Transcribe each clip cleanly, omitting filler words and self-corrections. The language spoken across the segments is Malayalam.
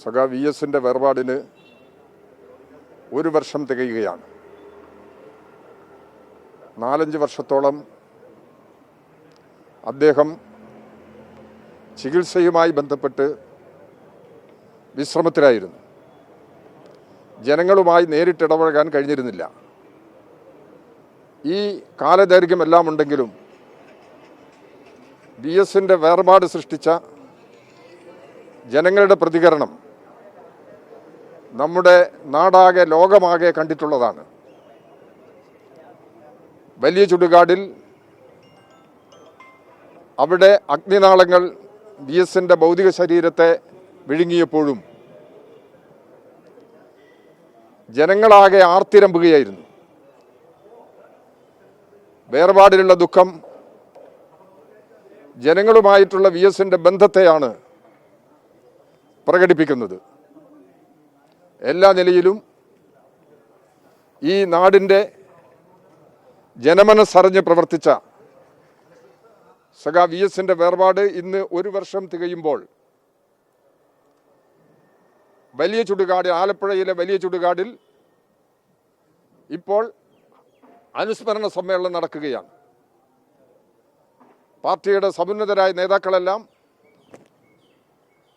സഖാ വി എസിൻ്റെ വേർപാടിന് ഒരു വർഷം തികയുകയാണ്. 4-5 വർഷത്തോളം അദ്ദേഹം ചികിത്സയുമായി ബന്ധപ്പെട്ട് വിശ്രമത്തിലായിരുന്നു. ജനങ്ങളുമായി നേരിട്ടിടപഴകാൻ കഴിഞ്ഞിരുന്നില്ല. ഈ കാലദൈർഘ്യമെല്ലാം ഉണ്ടെങ്കിലും വി എസിൻ്റെ വേർപാട് സൃഷ്ടിച്ച ജനങ്ങളുടെ പ്രതികരണം നമ്മുടെ നാടാകെ ലോകമാകെ കണ്ടിട്ടുള്ളതാണ്. വലിയ ചുടുകാടിൽ അവിടെ അഗ്നിനാളങ്ങൾ വി എസിൻ്റെ ഭൗതിക ശരീരത്തെ വിഴുങ്ങിയപ്പോഴും ജനങ്ങളാകെ ആർത്തിരമ്പുകയായിരുന്നു. വേർപാടിലുള്ള ദുഃഖം ജനങ്ങളുമായിട്ടുള്ള വി എസിൻ്റെ ബന്ധത്തെയാണ് പ്രകടിപ്പിക്കുന്നത്. എല്ലാ നിലയിലും ഈ നാടിൻ്റെ ജനമനസ്സറിഞ്ഞ് പ്രവർത്തിച്ച സഖാ വി എസിൻ്റെ വേർപാട് ഇന്ന് ഒരു വർഷം തികയുമ്പോൾ വലിയ ചുടുകാട്, ആലപ്പുഴയിലെ വലിയ ചുടുകാടിൽ ഇപ്പോൾ അനുസ്മരണ സമ്മേളനം നടക്കുകയാണ്. പാർട്ടിയുടെ സമുന്നതരായ നേതാക്കളെല്ലാം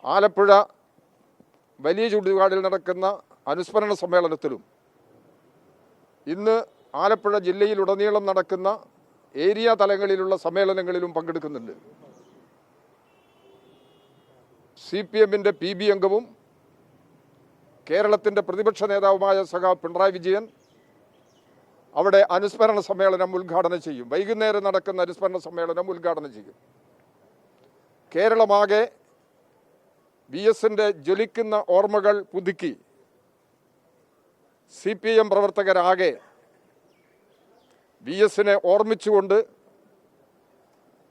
ആലപ്പുഴ വലിയ ചുടുകാടിൽ നടക്കുന്ന അനുസ്മരണ സമ്മേളനത്തിലും ഇന്ന് ആലപ്പുഴ ജില്ലയിലുടനീളം നടക്കുന്ന ഏരിയ തലങ്ങളിലുള്ള സമ്മേളനങ്ങളിലും പങ്കെടുക്കുന്നുണ്ട്. CPM-ന്റെ PB അംഗവും കേരളത്തിൻ്റെ പ്രതിപക്ഷ നേതാവുമായ സഖാവ് പിണറായി വിജയൻ അവിടെ അനുസ്മരണ സമ്മേളനം ഉദ്ഘാടനം ചെയ്യും. വൈകുന്നേരം നടക്കുന്ന അനുസ്മരണ സമ്മേളനം ഉദ്ഘാടനം ചെയ്യും. കേരളമാകെ വി എസിൻ്റെ ജ്വലിക്കുന്ന ഓർമ്മകൾ പുതുക്കി CPM പ്രവർത്തകരാകെ വി എസിനെ ഓർമ്മിച്ചുകൊണ്ട്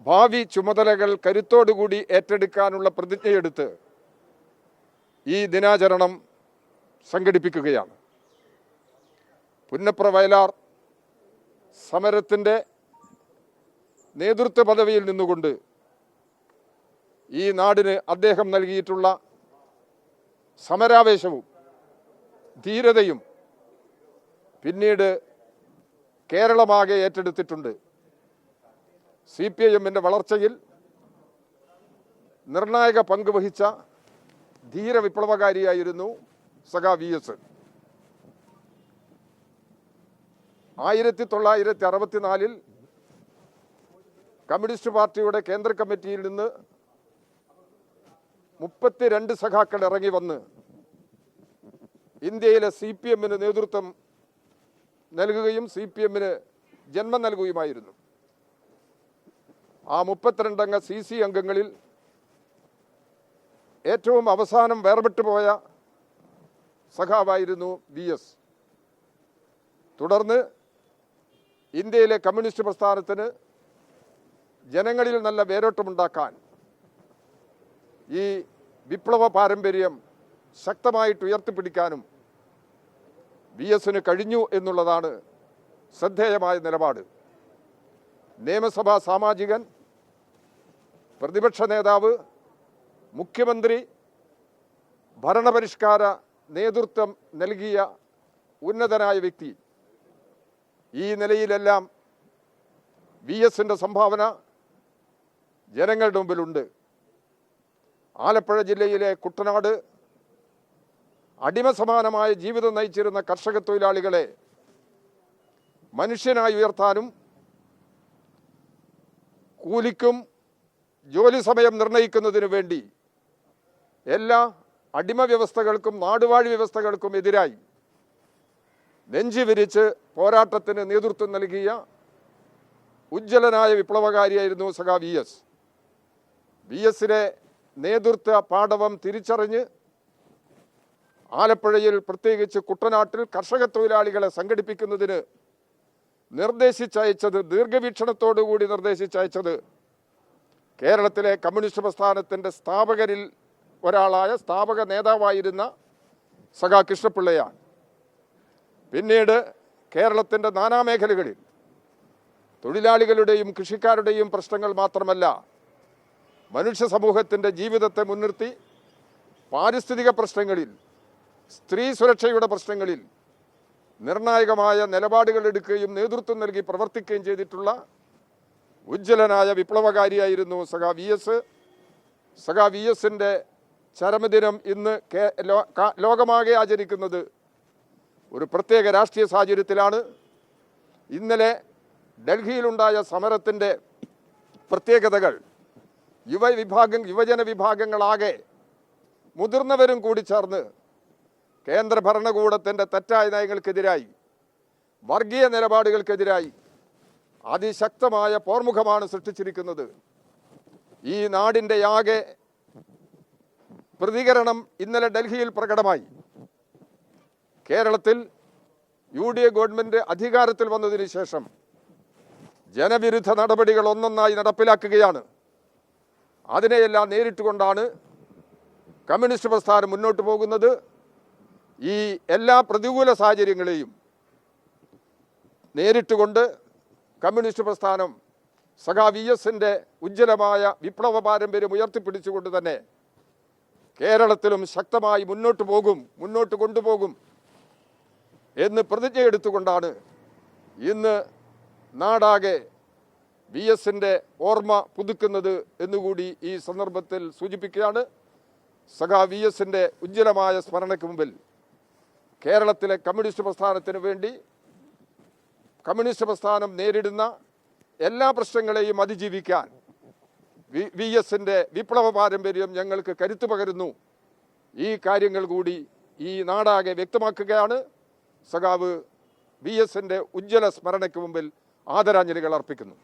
ഭാവി ചുമതലകൾ കരുത്തോടുകൂടി ഏറ്റെടുക്കാനുള്ള പ്രതിജ്ഞയെടുത്ത് ഈ ദിനാചരണം സംഘടിപ്പിക്കുകയാണ്. പുന്നപ്ര വയലാർ സമരത്തിൻ്റെ നേതൃത്വ പദവിയിൽ നിന്നുകൊണ്ട് ഈ നാടിന് അദ്ദേഹം നൽകിയിട്ടുള്ള സമരാവേശവും ധീരതയും പിന്നീട് കേരളമാകെ ഏറ്റെടുത്തിട്ടുണ്ട്. CPM-ന്റെ വളർച്ചയിൽ നിർണായക പങ്ക് വഹിച്ച ധീര വിപ്ലവകാരിയായിരുന്നു സഖാ വി എസ്. 1964-ൽ കമ്മ്യൂണിസ്റ്റ് പാർട്ടിയുടെ കേന്ദ്ര കമ്മിറ്റിയിൽ നിന്ന് 32 സഖാക്കൾ ഇറങ്ങി വന്ന് ഇന്ത്യയിലെ CPM-ന് നേതൃത്വം നൽകുകയും CPM-ന് ജന്മം നൽകുകയുമായിരുന്നു. ആ 32 അംഗ CC അംഗങ്ങളിൽ ഏറ്റവും അവസാനം വേർപെട്ടുപോയ സഖാവായിരുന്നു വി എസ്. തുടർന്ന് ഇന്ത്യയിലെ കമ്മ്യൂണിസ്റ്റ് പ്രസ്ഥാനത്തിന് ജനങ്ങളിൽ നല്ല വേരോട്ടമുണ്ടാക്കാൻ ഈ വിപ്ലവ പാരമ്പര്യം ശക്തമായിട്ട് ഉയർത്തിപ്പിടിക്കാനും വി എസിന് കഴിഞ്ഞു എന്നുള്ളതാണ് ശ്രദ്ധേയമായ നിലപാട്. നിയമസഭാ സാമാജികൻ, പ്രതിപക്ഷ നേതാവ്, മുഖ്യമന്ത്രി, ഭരണപരിഷ്കാര നേതൃത്വം നൽകിയ ഉന്നതനായ വ്യക്തി. ഈ നിലയിലെല്ലാം വി എസിൻ്റെ സംഭാവന ജനങ്ങളുടെ മുമ്പിലുണ്ട്. ആലപ്പുഴ ജില്ലയിലെ കുട്ടനാട് അടിമസമാനമായ ജീവിതം നയിച്ചിരുന്ന കർഷക തൊഴിലാളികളെ മനുഷ്യനായി ഉയർത്താനും കൂലിക്കും ജോലി സമയം നിർണയിക്കുന്നതിനു വേണ്ടി എല്ലാ അടിമ വ്യവസ്ഥകൾക്കും നാടുവാഴി വ്യവസ്ഥകൾക്കും എതിരായി നെഞ്ചു വിരിച്ച് പോരാട്ടത്തിന് നേതൃത്വം നൽകിയ ഉജ്ജ്വലനായ വിപ്ലവകാരിയായിരുന്നു സഖാ വി എസ്. വി എസിലെ നേതൃത്വ പാടവം തിരിച്ചറിഞ്ഞ് ആലപ്പുഴയിൽ, പ്രത്യേകിച്ച് കുട്ടനാട്ടിൽ കർഷക തൊഴിലാളികളെ സംഘടിപ്പിക്കുന്നതിന് നിർദ്ദേശിച്ചയച്ചത്, ദീർഘവീക്ഷണത്തോടുകൂടി നിർദ്ദേശിച്ചയച്ചത് കേരളത്തിലെ കമ്മ്യൂണിസ്റ്റ് പ്രസ്ഥാനത്തിൻ്റെ സ്ഥാപകരിൽ ഒരാളായ, സ്ഥാപക നേതാവായിരുന്ന സഖാ കൃഷ്ണപിള്ളയാണ്. പിന്നീട് കേരളത്തിൻ്റെ നാനാമേഖലകളിൽ തൊഴിലാളികളുടെയും കൃഷിക്കാരുടെയും പ്രശ്നങ്ങൾ മാത്രമല്ല, മനുഷ്യ സമൂഹത്തിൻ്റെ ജീവിതത്തെ മുൻനിർത്തി പാരിസ്ഥിതിക പ്രശ്നങ്ങളിൽ, സ്ത്രീ സുരക്ഷയുടെ പ്രശ്നങ്ങളിൽ നിർണായകമായ നിലപാടുകൾ എടുക്കുകയും നേതൃത്വം നൽകി പ്രവർത്തിക്കുകയും ചെയ്തിട്ടുള്ള ഉജ്ജ്വലനായ വിപ്ലവകാരിയായിരുന്നു സഖാ വി എസ്. സഖാ വി എസിൻ്റെ ചരമദിനം ഇന്ന് ലോകമാകെ ആചരിക്കുന്നത് ഒരു പ്രത്യേക രാഷ്ട്രീയ സാഹചര്യത്തിലാണ്. ഇന്നലെ ഡൽഹിയിലുണ്ടായ സമരത്തിൻ്റെ പ്രത്യേകതകൾ യുവജന വിഭാഗങ്ങളാകെ മുതിർന്നവരും കൂടി ചേർന്ന് കേന്ദ്ര ഭരണകൂടത്തിൻ്റെ തെറ്റായ നയങ്ങൾക്കെതിരായി, വർഗീയ നിലപാടുകൾക്കെതിരായി അതിശക്തമായ പോർമുഖമാണ് സൃഷ്ടിച്ചിരിക്കുന്നത്. ഈ നാടിൻ്റെ ആകെ പ്രതികരണം ഇന്നലെ ഡൽഹിയിൽ പ്രകടമായി. കേരളത്തിൽ UDA ഗവൺമെൻറ് അധികാരത്തിൽ വന്നതിന് ശേഷം ജനവിരുദ്ധ നടപടികൾ ഒന്നൊന്നായി നടപ്പിലാക്കുകയാണ്. അതിനെയെല്ലാം നേരിട്ടുകൊണ്ടാണ് കമ്മ്യൂണിസ്റ്റ് പ്രസ്ഥാനം മുന്നോട്ട് പോകുന്നത്. ഈ എല്ലാ പ്രതികൂല സാഹചര്യങ്ങളെയും നേരിട്ടുകൊണ്ട് കമ്മ്യൂണിസ്റ്റ് പ്രസ്ഥാനം സഖാ വി എസിൻ്റെ ഉജ്ജ്വലമായ വിപ്ലവ പാരമ്പര്യം ഉയർത്തിപ്പിടിച്ചുകൊണ്ട് തന്നെ കേരളത്തിലും ശക്തമായി മുന്നോട്ട് കൊണ്ടുപോകും എന്ന് പ്രതിജ്ഞയെടുത്തുകൊണ്ടാണ് ഇന്ന് നാടാകെ വി എസിൻ്റെ ഓർമ്മ പുതുക്കുന്നത് എന്നുകൂടി ഈ സന്ദർഭത്തിൽ സൂചിപ്പിക്കുകയാണ്. സഖാ വി എസിൻ്റെ ഉജ്ജ്വലമായ സ്മരണയ്ക്ക് മുമ്പിൽ കേരളത്തിലെ കമ്മ്യൂണിസ്റ്റ് പ്രസ്ഥാനത്തിന് വേണ്ടി കമ്മ്യൂണിസ്റ്റ് പ്രസ്ഥാനം നേരിടുന്ന എല്ലാ പ്രശ്നങ്ങളെയും അതിജീവിക്കാൻ വി എസിൻ്റെ വിപ്ലവ പാരമ്പര്യം ഞങ്ങൾക്ക് കരുത്തു പകരുന്നു. ഈ കാര്യങ്ങൾ കൂടി ഈ നാടാകെ വ്യക്തമാക്കുകയാണ്. സഖാവ് വി എസിൻ്റെ ഉജ്ജ്വല സ്മരണയ്ക്ക് മുമ്പിൽ ആദരാഞ്ജലികൾ അർപ്പിക്കുന്നു.